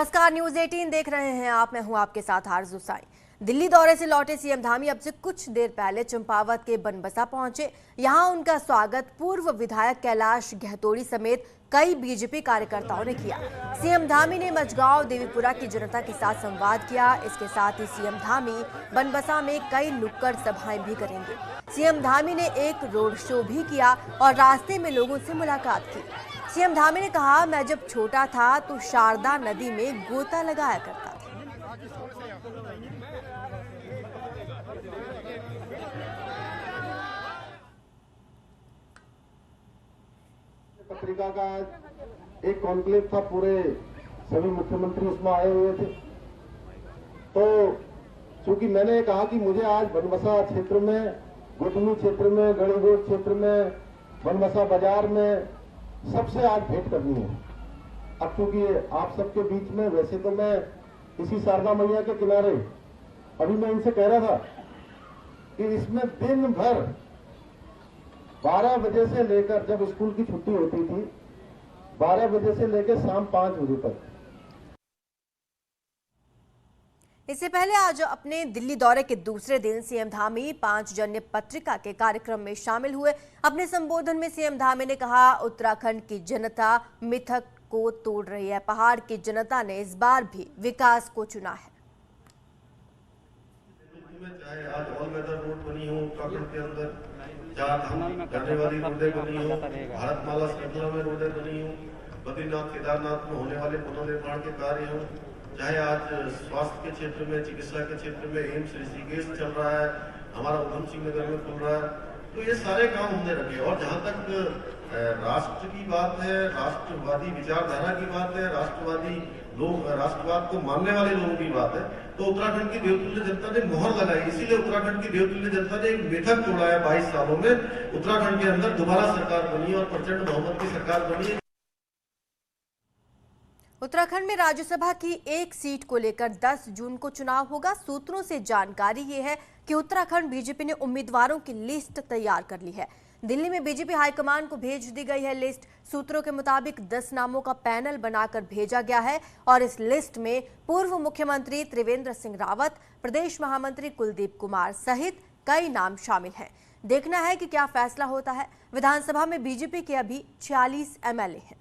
नमस्कार, न्यूज 18 देख रहे हैं आप। मैं हूं आपके साथ आरजू साई। दिल्ली दौरे से लौटे सीएम धामी अब से कुछ देर पहले चंपावत के बनबसा पहुंचे। यहां उनका स्वागत पूर्व विधायक कैलाश गहतोड़ी समेत कई बीजेपी कार्यकर्ताओं ने किया। सीएम धामी ने मझगांव देवीपुरा की जनता के साथ संवाद किया। इसके साथ ही सीएम धामी बनबसा में कई नुक्कड़ सभाएं भी करेंगे। सीएम धामी ने एक रोड शो भी किया और रास्ते में लोगों से मुलाकात की। सीएम धामी ने कहा, मैं जब छोटा था तो शारदा नदी में गोता लगाया करता था। पत्रिका का एक कॉन्क्लेव था, पूरे सभी मुख्यमंत्री उसमें आए हुए थे। तो चूंकि मैंने कहा कि मुझे आज बनबसा क्षेत्र में, गुटनी क्षेत्र में, गणिगोट क्षेत्र में, बनबसा बाजार में सबसे आज भेंट करनी है। अब चूंकि आप सबके बीच में, वैसे तो मैं इसी शारदा मैया के किनारे, अभी मैं इनसे कह रहा था कि इसमें दिन भर 12 बजे से लेकर, जब स्कूल की छुट्टी होती थी, 12 बजे से लेकर शाम 5 बजे तक। इससे पहले आज अपने दिल्ली दौरे के दूसरे दिन सीएम धामी 5 जन्य पत्रिका के कार्यक्रम में शामिल हुए। अपने संबोधन में सीएम धामी ने कहा, उत्तराखंड की जनता मिथक को तोड़ रही है। पहाड़ की जनता ने इस बार भी विकास को चुना है। चाहे आज ऑल वेदर रोड बनी हो उत्तराखंड के अंदर, चाहे करने वाली रोडें बनी हो, भारतमाला श्रृंखला में रोडें बनी हो, बद्रीनाथ केदारनाथ में होने वाले पुनर्निर्माण के कार्य हो, चाहे आज स्वास्थ्य के क्षेत्र में, चिकित्सा के क्षेत्र में एम्स ऋषिकेश चल रहा है, हमारा उधम सिंह नगर में खुल रहा है, तो ये सारे काम हमने रखे। और जहां तक राष्ट्र की बात है, राष्ट्रवादी विचारधारा की बात है, राष्ट्रवादी लोग, राष्ट्रवाद को मानने वाले लोगों की बात है, तो उत्तराखंड की देवतुल्य जनता ने मोहर लगाई। इसीलिए उत्तराखंड की देवतुल्य जनता ने एक मिथक तोड़ा है। 22 सालों में उत्तराखंड के अंदर दोबारा सरकार बनी और प्रचंड बहुमत की सरकार बनी है। उत्तराखंड में राज्यसभा की एक सीट को लेकर 10 जून को चुनाव होगा। सूत्रों से जानकारी ये है कि उत्तराखंड बीजेपी ने उम्मीदवारों की लिस्ट तैयार कर ली है। दिल्ली में बीजेपी हाईकमान को भेज दी गई है लिस्ट। सूत्रों के मुताबिक 10 नामों का पैनल बनाकर भेजा गया है और इस लिस्ट में पूर्व मुख्यमंत्री त्रिवेंद्र सिंह रावत, प्रदेश महामंत्री कुलदीप कुमार सहित कई नाम शामिल हैं। देखना है कि क्या फैसला होता है। विधानसभा में बीजेपी के अभी 46 एमएलए हैं।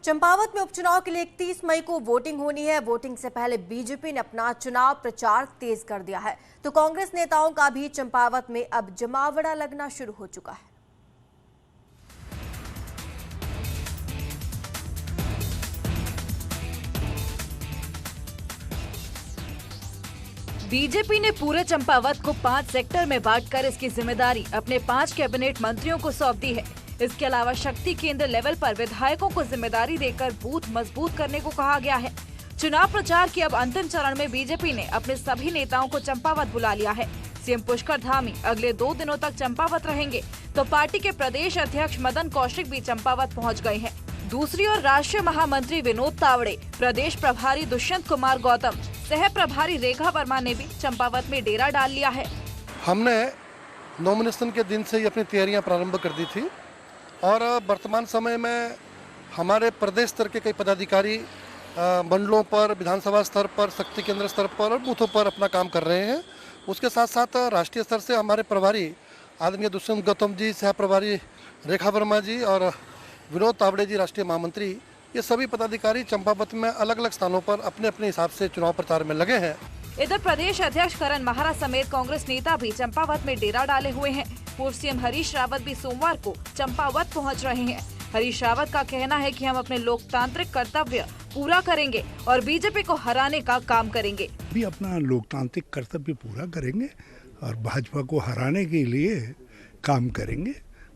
चंपावत में उपचुनाव के लिए 31 मई को वोटिंग होनी है। वोटिंग से पहले बीजेपी ने अपना चुनाव प्रचार तेज कर दिया है, तो कांग्रेस नेताओं का भी चंपावत में अब जमावड़ा लगना शुरू हो चुका है। बीजेपी ने पूरे चंपावत को 5 सेक्टर में बांटकर इसकी जिम्मेदारी अपने 5 कैबिनेट मंत्रियों को सौंप दी है। इसके अलावा शक्ति केंद्र लेवल पर विधायकों को जिम्मेदारी देकर बूथ मजबूत करने को कहा गया है। चुनाव प्रचार के अब अंतिम चरण में बीजेपी ने अपने सभी नेताओं को चंपावत बुला लिया है। सीएम पुष्कर धामी अगले 2 दिनों तक चंपावत रहेंगे, तो पार्टी के प्रदेश अध्यक्ष मदन कौशिक भी चंपावत पहुँच गए हैं। दूसरी ओर राष्ट्रीय महामंत्री विनोद तावड़े, प्रदेश प्रभारी दुष्यंत कुमार गौतम, सह प्रभारी रेखा वर्मा ने भी चंपावत में डेरा डाल लिया है। हमने नॉमिनेशन के दिन से ही अपनी तैयारियां प्रारंभ कर दी थी और वर्तमान समय में हमारे प्रदेश स्तर के कई पदाधिकारी मंडलों पर, विधानसभा स्तर पर, शक्ति केंद्र स्तर पर और बूथों पर अपना काम कर रहे हैं। उसके साथ साथ राष्ट्रीय स्तर से हमारे प्रभारी आदरणीय दुष्यंत गौतम जी, सह प्रभारी रेखा वर्मा जी और विनोद तावड़े जी, राष्ट्रीय महामंत्री, ये सभी पदाधिकारी चंपावत में अलग अलग स्थानों पर अपने अपने हिसाब से चुनाव प्रचार में लगे हैं। इधर प्रदेश अध्यक्ष करण माहरा समेत कांग्रेस नेता भी चंपावत में डेरा डाले हुए हैं। पूर्व सीएम हरीश रावत भी सोमवार को चंपावत पहुंच रहे हैं। हरीश रावत का कहना है कि हम अपने लोकतांत्रिक कर्तव्य पूरा करेंगे और बीजेपी को हराने का काम करेंगे। भी अपना लोकतांत्रिक कर्तव्य पूरा करेंगे और भाजपा को हराने के लिए काम करेंगे।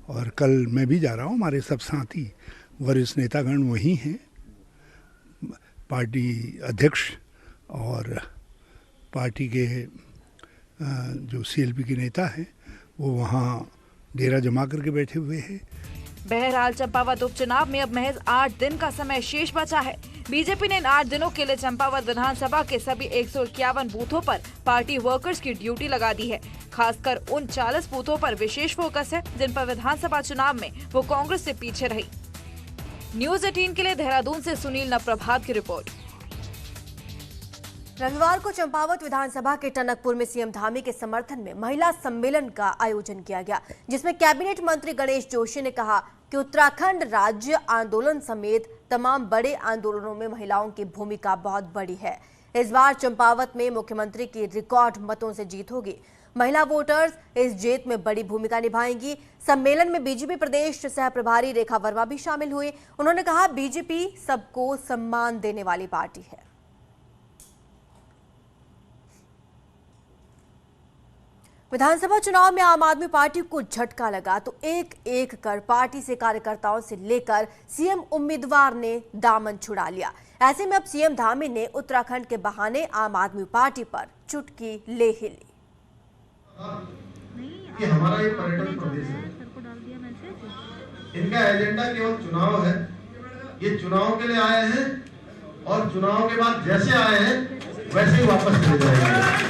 और कल मैं भी जा रहा हूँ, हमारे सब साथी वरिष्ठ नेतागण वही हैं, पार्टी अध्यक्ष और पार्टी के जो सीएलपी के नेता हैं वो वहाँ डेरा जमा करके बैठे हुए हैं। बहरहाल चंपावत उपचुनाव में अब महज 8 दिन का समय शेष बचा है। बीजेपी ने इन 8 दिनों के लिए चंपावत विधानसभा के सभी 151 बूथों पर पार्टी वर्कर्स की ड्यूटी लगा दी है। खासकर उन 40 बूथों पर विशेष फोकस है जिन पर विधानसभा चुनाव में वो कांग्रेस से पीछे रही। न्यूज़ 18 के लिए देहरादून से सुनील नप्रभात की रिपोर्ट। रविवार को चंपावत विधानसभा के टनकपुर में सीएम धामी के समर्थन में महिला सम्मेलन का आयोजन किया गया, जिसमें कैबिनेट मंत्री गणेश जोशी ने कहा कि उत्तराखंड राज्य आंदोलन समेत तमाम बड़े आंदोलनों में महिलाओं की भूमिका बहुत बड़ी है। इस बार चंपावत में मुख्यमंत्री की रिकॉर्ड मतों से जीत होगी। महिला वोटर्स इस जीत में बड़ी भूमिका निभाएंगी। सम्मेलन में बीजेपी प्रदेश सह प्रभारी रेखा वर्मा भी शामिल हुई। उन्होंने कहा, बीजेपी सबको सम्मान देने वाली पार्टी है। विधानसभा चुनाव में आम आदमी पार्टी को झटका लगा तो एक एक कर पार्टी से कार्यकर्ताओं से लेकर सीएम उम्मीदवार ने दामन छुड़ा लिया। ऐसे में अब सीएम धामी ने उत्तराखंड के बहाने आम आदमी पार्टी पर चुटकी ले ही ली। कि हमारा ये पर्यटन प्रदेश है, इनका एजेंडा केवल चुनाव है। ये चुनाव के लिए आए हैं और चुनाव के बाद जैसे आए हैं वैसे ही वापस चले जाएंगे।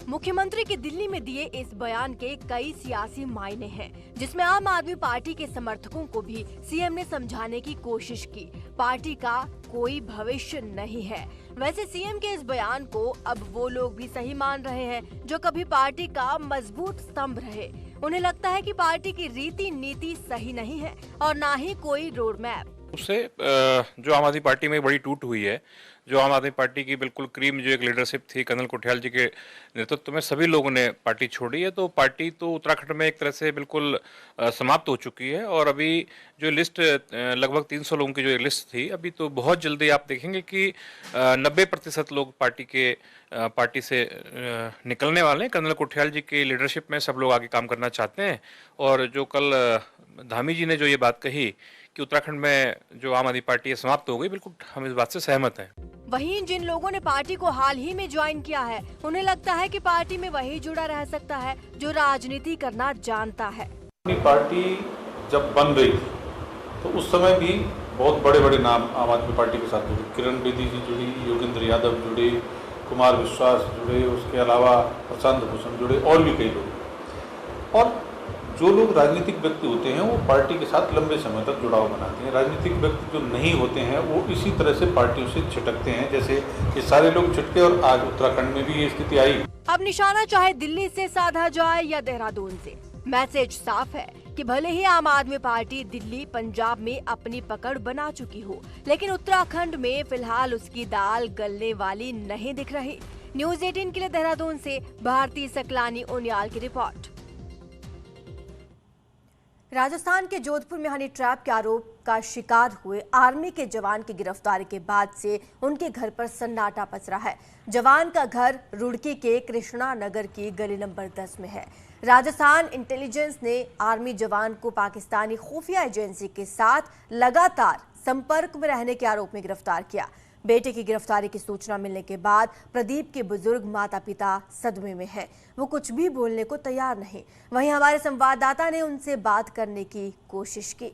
मुख्यमंत्री के दिल्ली में दिए इस बयान के कई सियासी मायने हैं, जिसमें आम आदमी पार्टी के समर्थकों को भी सीएम ने समझाने की कोशिश की। पार्टी का कोई भविष्य नहीं है। वैसे सीएम के इस बयान को अब वो लोग भी सही मान रहे हैं जो कभी पार्टी का मजबूत स्तंभ रहे। उन्हें लगता है कि पार्टी की रीति नीति सही नहीं है और ना ही कोई रोड मैप। उससे जो आम आदमी पार्टी में बड़ी टूट हुई है, जो आम आदमी पार्टी की बिल्कुल क्रीम जो एक लीडरशिप थी कर्नल कोठियाल जी के नेतृत्व में सभी लोगों ने पार्टी छोड़ी है, तो पार्टी तो उत्तराखंड में एक तरह से बिल्कुल समाप्त हो चुकी है। और अभी जो लिस्ट लगभग 300 लोगों की जो लिस्ट थी, अभी तो बहुत जल्दी आप देखेंगे कि 90% लोग पार्टी से निकलने वाले हैं। कर्नल कोठियाल जी की लीडरशिप में सब लोग आगे काम करना चाहते हैं। और जो कल धामी जी ने जो ये बात कही कि उत्तराखंड में जो आम आदमी पार्टी समाप्त हो गई, बिल्कुल हम इस बात से सहमत हैं। वहीं जिन लोगों ने पार्टी को हाल ही में ज्वाइन किया है, उन्हें लगता है कि पार्टी में वही जुड़ा रह सकता है जो राजनीति करना जानता है। पार्टी जब बन रही थी तो उस समय भी बहुत बड़े बड़े नाम आम आदमी पार्टी के साथ जुड़े। किरण बेदी जी जुड़ी, योगेंद्र यादव जुड़े, कुमार विश्वास जुड़े, उसके अलावा प्रशांत भूषण जुड़े और भी कई लोग। और जो लोग राजनीतिक व्यक्ति होते हैं वो पार्टी के साथ लंबे समय तक जुड़ाव बनाते हैं। राजनीतिक व्यक्ति जो नहीं होते हैं वो इसी तरह से पार्टियों से छिटकते हैं, जैसे ये सारे लोग छिटके और आज उत्तराखंड में भी ये स्थिति आई। अब निशाना चाहे दिल्ली से साधा जाए या देहरादून से, मैसेज साफ है कि भले ही आम आदमी पार्टी दिल्ली पंजाब में अपनी पकड़ बना चुकी हो, लेकिन उत्तराखंड में फिलहाल उसकी दाल गलने वाली नहीं दिख रही। न्यूज़ 18 के लिए देहरादून से भारती सकलानी उनियाल की रिपोर्ट। राजस्थान के जोधपुर में हनी ट्रैप के आरोप का शिकार हुए आर्मी के जवान की गिरफ्तारी के बाद से उनके घर पर सन्नाटा पसरा है। जवान का घर रुड़की के कृष्णा नगर की गली नंबर 10 में है। राजस्थान इंटेलिजेंस ने आर्मी जवान को पाकिस्तानी खुफिया एजेंसी के साथ लगातार संपर्क में रहने के आरोप में गिरफ्तार किया। बेटे की गिरफ्तारी की सूचना मिलने के बाद प्रदीप के बुजुर्ग माता पिता सदमे में हैं। वो कुछ भी बोलने को तैयार नहीं। वहीं हमारे संवाददाता ने उनसे बात करने की कोशिश की।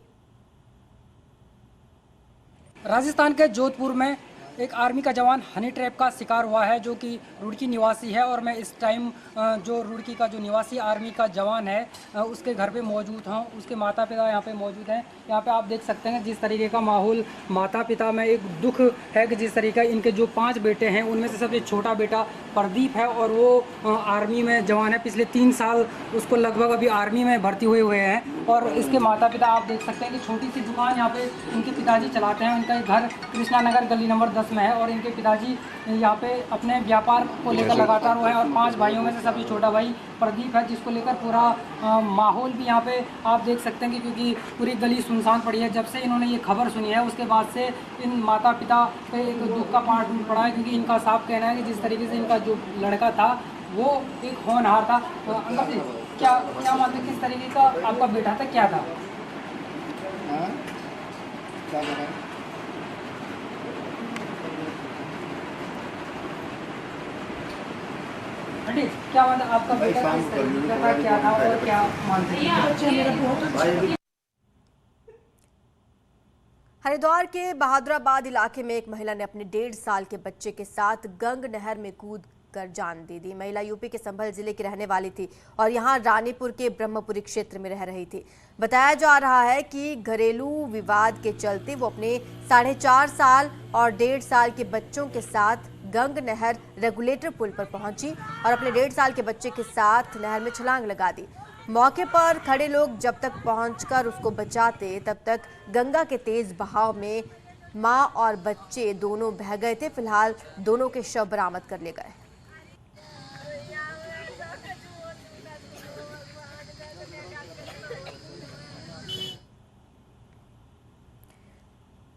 राजस्थान के जोधपुर में एक आर्मी का जवान हनी ट्रैप का शिकार हुआ है, जो कि रुड़की निवासी है। और मैं इस टाइम जो रुड़की का जो निवासी आर्मी का जवान है उसके घर पे मौजूद हूँ। उसके माता पिता यहाँ पे मौजूद हैं। यहाँ पे आप देख सकते हैं जिस तरीके का माहौल, माता पिता में एक दुख है कि जिस तरीके इनके जो 5 बेटे हैं उनमें से सबसे छोटा बेटा प्रदीप है और वो आर्मी में जवान है। पिछले 3 साल उसको लगभग अभी आर्मी में भर्ती हुए हैं। और इसके माता पिता आप देख सकते हैं कि छोटी सी दुकान यहाँ पे इनके पिताजी चलाते हैं। उनका घर कृष्णा नगर गली नंबर 10 में है और इनके पिताजी यहाँ पे अपने व्यापार को लेकर लगातार वो है। और 5 भाइयों में से सबसे छोटा भाई प्रदीप है, जिसको लेकर पूरा माहौल भी यहाँ पे आप देख सकते हैं कि क्योंकि पूरी गली सुनसान पड़ी है। जब से इन्होंने ये खबर सुनी है उसके बाद से इन माता पिता पे एक दुख का पहाड़ टूट पड़ा है, क्योंकि इनका साफ कहना है कि जिस तरीके से इनका जो लड़का था वो एक होनहार था। अंकल जी, क्या मानते, किस तरीके का आपका बेटा था, क्या था? क्या मतलब आपका बेटा किस तरीके का था, क्या था और क्या मानते हैं? हरिद्वार के बहादुराबाद इलाके में एक महिला ने अपने 1.5 साल के बच्चे के साथ गंग नहर में कूद कर जान दे दी। महिला यूपी के संभल जिले की रहने वाली थी और यहां रानीपुर के ब्रह्मपुरी क्षेत्र में रह रही थी। बताया जा रहा है कि घरेलू विवाद के चलते वो अपने 4.5 साल और 1.5 साल के बच्चों के साथ गंग नहर रेगुलेटर पुल पर पहुंची और अपने 1.5 साल के बच्चे के साथ नहर में छलांग लगा दी। मौके पर खड़े लोग जब तक पहुंचकर उसको बचाते तब तक गंगा के तेज बहाव में मां और बच्चे दोनों बह गए थे। फिलहाल दोनों के शव बरामद कर लिए गए।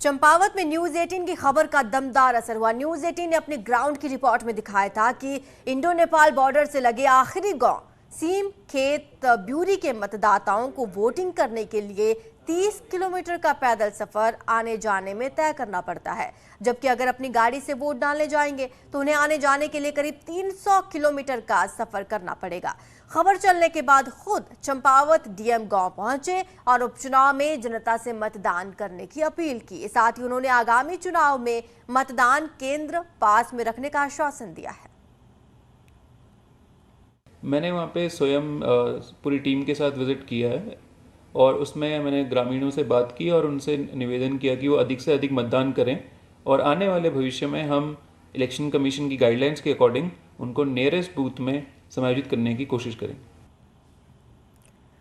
चंपावत में न्यूज 18 की खबर का दमदार असर हुआ। न्यूज 18 ने अपने ग्राउंड की रिपोर्ट में दिखाया था कि इंडो नेपाल बॉर्डर से लगे आखिरी गांव सीम खेत ब्यूरी के मतदाताओं को वोटिंग करने के लिए 30 किलोमीटर का पैदल सफर आने जाने में तय करना पड़ता है, जबकि अगर अपनी गाड़ी से वोट डालने जाएंगे तो उन्हें आने जाने के लिए करीब 300 किलोमीटर का सफर करना पड़ेगा। खबर चलने के बाद खुद चंपावत डीएम गांव पहुंचे और उपचुनाव में जनता से मतदान करने की अपील की। साथ ही उन्होंने आगामी चुनाव में मतदान केंद्र पास में रखने का आश्वासन दिया है। मैंने वहाँ पे स्वयं पूरी टीम के साथ विज़िट किया है और उसमें मैंने ग्रामीणों से बात की और उनसे निवेदन किया कि वो अधिक से अधिक मतदान करें और आने वाले भविष्य में हम इलेक्शन कमीशन की गाइडलाइंस के अकॉर्डिंग उनको नियरेस्ट बूथ में समायोजित करने की कोशिश करें।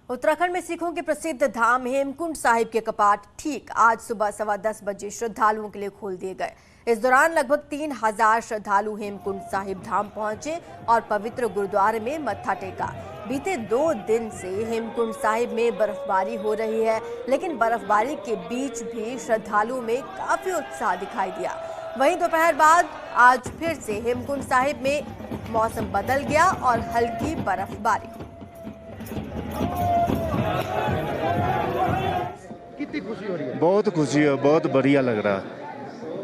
उत्तराखंड में सिखों के प्रसिद्ध धाम हेमकुंड साहिब के कपाट ठीक आज सुबह 10:15 बजे श्रद्धालुओं के लिए खोल दिए गए। इस दौरान लगभग 3000 श्रद्धालु हेमकुंड साहिब धाम पहुंचे और पवित्र गुरुद्वारे में मत्था टेका। बीते 2 दिन से हेमकुंड साहिब में बर्फबारी हो रही है, लेकिन बर्फबारी के बीच भी श्रद्धालुओं में काफी उत्साह दिखाई दिया। वहीं दोपहर बाद आज फिर से हेमकुंड साहिब में मौसम बदल गया और हल्की बर्फबारी। कितनी खुशी हो रही है? बहुत खुशी है, बहुत बढ़िया लग रहा है,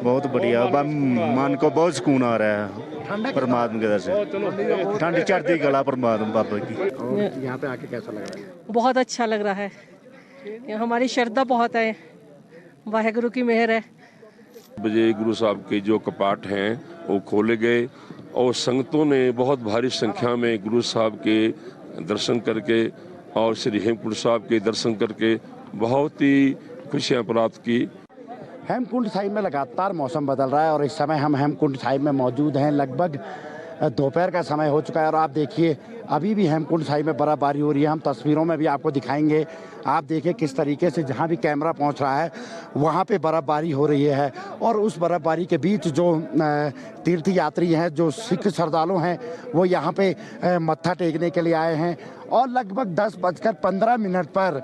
बहुत बढ़िया। मन को बहुत सुकून आ रहा है परमात्मा के दर्शन। ठंडी चढ़ती गला परमात्मा बाबा की। यहाँ पे आके कैसा लग रहा है? बहुत अच्छा लग रहा है। हमारी श्रद्धा बहुत है, वाहेगुरु की मेहर है। बजे गुरु साहब के जो कपाट हैं वो खोले गए और संगतों ने बहुत भारी संख्या में गुरु साहब के दर्शन करके और श्री हेमकुंड साहब के दर्शन करके बहुत ही खुशियाँ प्राप्त की। हेमकुंड साहिब में लगातार मौसम बदल रहा है और इस समय हम हेमकुंड साहिब में मौजूद हैं। लगभग दोपहर का समय हो चुका है और आप देखिए अभी भी हेमकुंड साहिब में बर्फबारी हो रही है। हम तस्वीरों में भी आपको दिखाएंगे। आप देखिए किस तरीके से जहाँ भी कैमरा पहुँच रहा है वहाँ पे बर्फबारी हो रही है और उस बर्फबारी के बीच जो तीर्थ यात्री हैं, जो सिख श्रद्धालु हैं, वो यहाँ पे मत्था टेकने के लिए आए हैं और लगभग 10:15 पर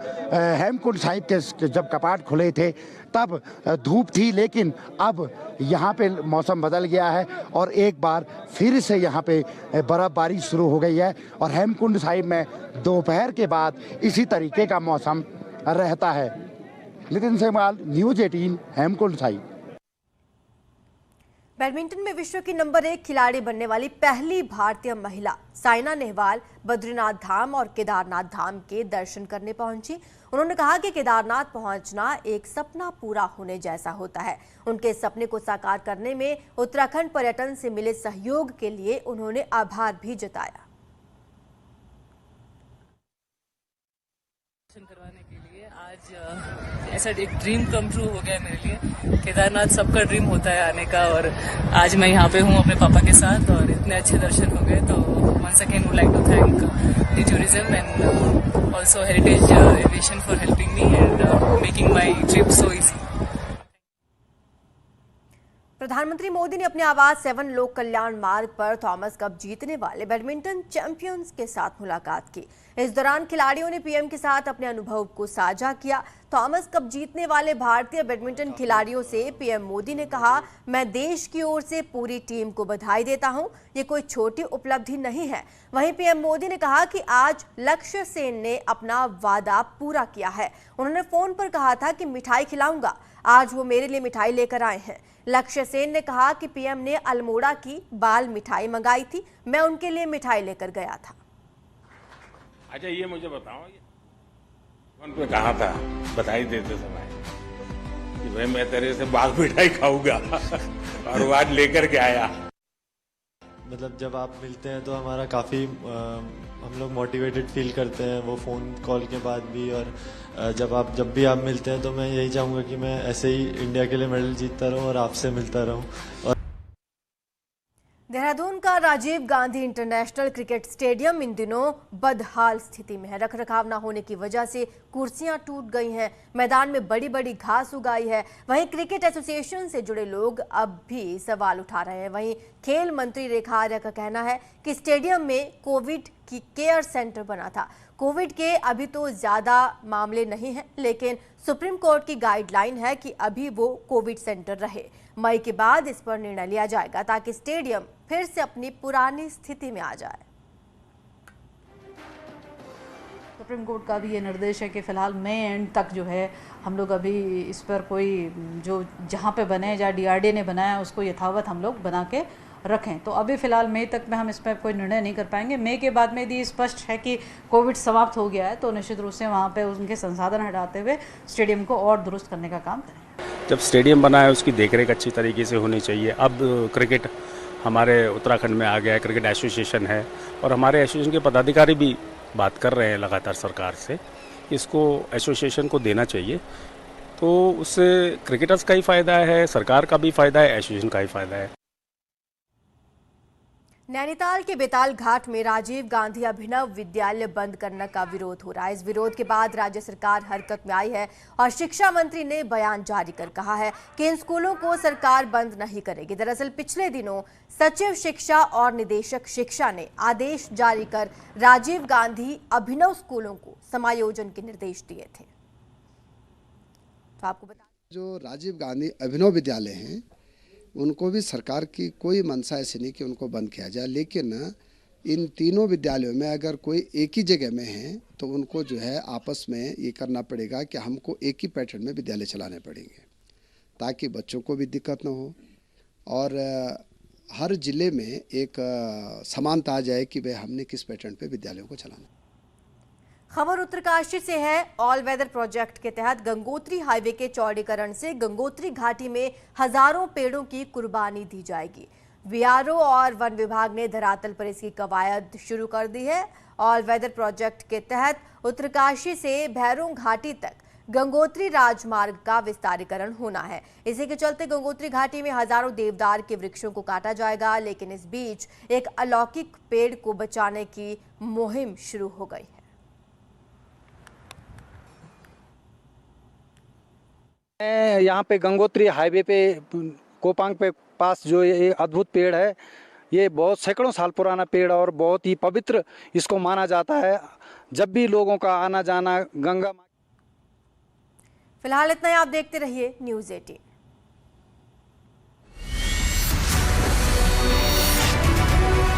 हेमकुंड साहिब के जब कपाट खुले थे तब धूप थी, लेकिन अब यहाँ पे मौसम बदल गया है और एक बार फिर से यहाँ पे बर्फबारी शुरू हो गई है और हेमकुंड साहिब में दोपहर के बाद इसी तरीके का मौसम रहता है। नितिन सेमवाल, न्यूज 18, हेमकुंड साहिब। बैडमिंटन में विश्व की नंबर 1 खिलाड़ी बनने वाली पहली भारतीय महिला साइना नेहवाल बद्रीनाथ धाम और केदारनाथ धाम के दर्शन करने पहुंची। उन्होंने कहा कि केदारनाथ पहुंचना एक सपना पूरा होने जैसा होता है। उनके सपने को साकार करने में उत्तराखंड पर्यटन से मिले सहयोग के लिए उन्होंने आभार भी जताया। करवाने के लिए आज ऐसा एक ड्रीम कम ट्रू हो गया मेरे लिए। केदारनाथ सबका ड्रीम होता है आने का और आज मैं यहाँ पे हूँ अपने पापा के साथ और इतने अच्छे दर्शन हो गए। तो once again would like to thank the tourism and also Heritage Aviation for helping me and making my trip so easy. प्रधानमंत्री मोदी ने अपने आवास 7 लोक कल्याण मार्ग पर थॉमस कप जीतने वाले बैडमिंटन चैंपियंस के साथ मुलाकात की। इस दौरान खिलाड़ियों ने पीएम के साथ अपने अनुभव को साझा किया। थॉमस कप जीतने वाले भारतीय बैडमिंटन खिलाड़ियों से पीएम मोदी ने कहा, मैं देश की ओर से पूरी टीम को बधाई देता हूं, ये कोई छोटी उपलब्धि नहीं है। वहीं पीएम मोदी ने कहा कि आज लक्ष्य सेन ने अपना वादा पूरा किया है। उन्होंने फोन पर कहा था कि मिठाई खिलाऊंगा, आज वो मेरे लिए मिठाई लेकर आए हैं। लक्ष्य सेन ने कहा कि पीएम ने अल्मोड़ा की बाल मिठाई मंगाई थी, मैं उनके लिए मिठाई लेकर गया था। अच्छा ये मुझे बताओ, फोन पे कहा था बधाई देते समय? कि भाई मैं तेरे से बाघ मिठाई खाऊंगा और वो आज लेकर के आया। मतलब जब आप मिलते हैं तो हमारा काफ़ी हम लोग मोटिवेटेड फील करते हैं वो फ़ोन कॉल के बाद भी। और जब भी आप मिलते हैं तो मैं यही चाहूँगा कि मैं ऐसे ही इंडिया के लिए मेडल जीतता रहूँ और आपसे मिलता रहूँ। और देहरादून का Rajiv Gandhi international cricket stadium इन दिनों बदहाल स्थिति में है। रखरखाव न होने की वजह से कुर्सियां टूट गई हैं, मैदान में बड़ी बड़ी घास उगाई है। वहीं क्रिकेट एसोसिएशन से जुड़े लोग अब भी सवाल उठा रहे हैं। वहीं खेल मंत्री रेखा आर्या का कहना है कि स्टेडियम में कोविड की केयर सेंटर बना था। कोविड के अभी तो ज्यादा मामले नहीं हैं, लेकिन सुप्रीम कोर्ट की गाइडलाइन है कि अभी वो कोविड सेंटर रहे। मई के बाद इस पर निर्णय लिया जाएगा ताकि स्टेडियम फिर से अपनी पुरानी स्थिति में आ जाए। सुप्रीम कोर्ट का भी ये निर्देश है कि फिलहाल मई एंड तक जो है हम लोग अभी इस पर कोई जो जहाँ पे बने या डीआरडी ने बनाया उसको यथावत हम लोग बना के रखें। तो अभी फ़िलहाल मई तक में हम इस पर कोई निर्णय नहीं कर पाएंगे। मई के बाद में यदि स्पष्ट है कि कोविड समाप्त हो गया है तो निश्चित रूप से वहाँ पे उनके संसाधन हटाते हुए स्टेडियम को और दुरुस्त करने का काम करें। जब स्टेडियम बना है उसकी देखरेख अच्छी तरीके से होनी चाहिए। अब क्रिकेट हमारे उत्तराखंड में आ गया है, क्रिकेट एसोसिएशन है और हमारे एसोसिएशन के पदाधिकारी भी बात कर रहे हैं लगातार सरकार से कि इसको एसोसिएशन को देना चाहिए। तो उससे क्रिकेटर्स का ही फ़ायदा है, सरकार का भी फ़ायदा है, एसोसिएशन का ही फ़ायदा है। नैनीताल के बेताल घाट में राजीव गांधी अभिनव विद्यालय बंद करने का विरोध हो रहा है। इस विरोध के बाद राज्य सरकार हरकत में आई है और शिक्षा मंत्री ने बयान जारी कर कहा है कि इन स्कूलों को सरकार बंद नहीं करेगी। दरअसल पिछले दिनों सचिव शिक्षा और निदेशक शिक्षा ने आदेश जारी कर राजीव गांधी अभिनव स्कूलों को समायोजन के निर्देश दिए थे। तो आपको बता जो राजीव गांधी अभिनव विद्यालय हैं उनको भी सरकार की कोई मंशा ऐसी नहीं कि उनको बंद किया जाए, लेकिन इन तीनों विद्यालयों में अगर कोई एक ही जगह में है तो उनको जो है आपस में ये करना पड़ेगा कि हमको एक ही पैटर्न में विद्यालय चलाने पड़ेंगे ताकि बच्चों को भी दिक्कत न हो और हर जिले में एक समानता आ जाए कि भाई हमने किस पैटर्न पे विद्यालयों को चलाना। खबर उत्तरकाशी से है। ऑल वेदर प्रोजेक्ट के तहत गंगोत्री हाईवे के चौड़ीकरण से गंगोत्री घाटी में हजारों पेड़ों की कुर्बानी दी जाएगी। बीआरओ और वन विभाग ने धरातल पर इसकी कवायद शुरू कर दी है। ऑल वेदर प्रोजेक्ट के तहत उत्तरकाशी से भैरों घाटी तक गंगोत्री राजमार्ग का विस्तारीकरण होना है। इसी के चलते गंगोत्री घाटी में हजारों देवदार के वृक्षों को काटा जाएगा, लेकिन इस बीच एक अलौकिक पेड़ को बचाने की मुहिम शुरू हो गई है। यहाँ पे गंगोत्री हाईवे पे कोपांग पे पास जो ये अद्भुत पेड़ है, ये बहुत सैकड़ों साल पुराना पेड़ और बहुत ही पवित्र इसको माना जाता है। जब भी लोगों का आना जाना गंगा। फिलहाल इतना ही। आप देखते रहिए न्यूज़ 18।